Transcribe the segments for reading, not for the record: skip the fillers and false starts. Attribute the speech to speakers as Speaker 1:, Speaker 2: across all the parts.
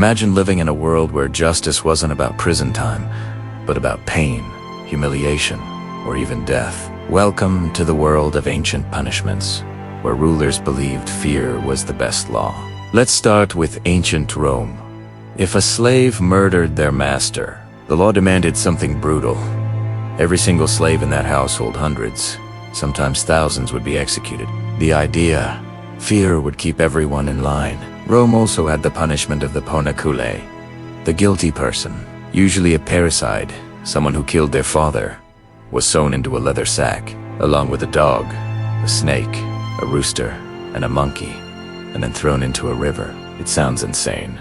Speaker 1: Imagine living in a world where justice wasn't about prison time, but about pain, humiliation, or even death. Welcome to the world of ancient punishments, where rulers believed fear was the best law. Let's start with ancient Rome. If a slave murdered their master, the law demanded something brutal. Every single slave in that household, hundreds, sometimes thousands, would be executed. The idea, fear would keep everyone in line. Rome also had the punishment of the ponacule, the guilty person, usually a parricide, someone who killed their father, was sewn into a leather sack, along with a dog, a snake, a rooster, and a monkey, and then thrown into a river. It sounds insane,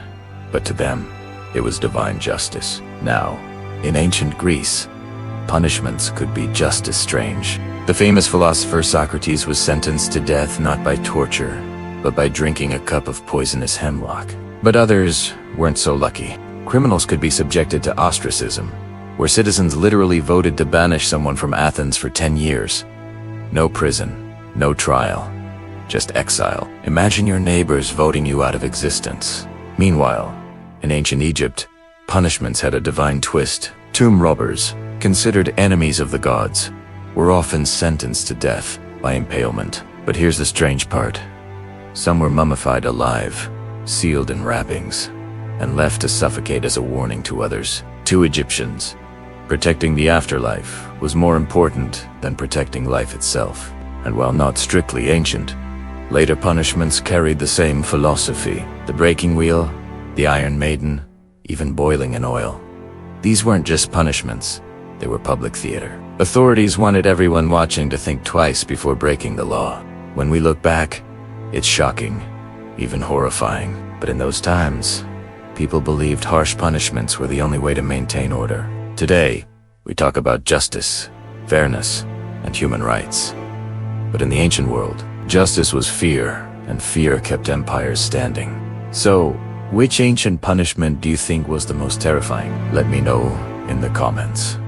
Speaker 1: but to them, it was divine justice. Now, in ancient Greece, punishments could be just as strange. The famous philosopher Socrates was sentenced to death not by torture, but by drinking a cup of poisonous hemlock. But others weren't so lucky. Criminals could be subjected to ostracism, where citizens literally voted to banish someone from Athens for 10 years. No prison, no trial, just exile. Imagine your neighbors voting you out of existence. Meanwhile, in ancient Egypt, punishments had a divine twist. Tomb robbers, considered enemies of the gods, were often sentenced to death by impalement. But here's the strange part. Some were mummified alive, sealed in wrappings, and left to suffocate as a warning to others. To Egyptians, protecting the afterlife was more important than protecting life itself. And while not strictly ancient, later punishments carried the same philosophy. The breaking wheel, the Iron Maiden, even boiling in oil. These weren't just punishments, they were public theater. Authorities wanted everyone watching to think twice before breaking the law. When we look back, it's shocking, even horrifying. But in those times, people believed harsh punishments were the only way to maintain order. Today, we talk about justice, fairness, and human rights. But in the ancient world, justice was fear, and fear kept empires standing. So, which ancient punishment do you think was the most terrifying? Let me know in the comments.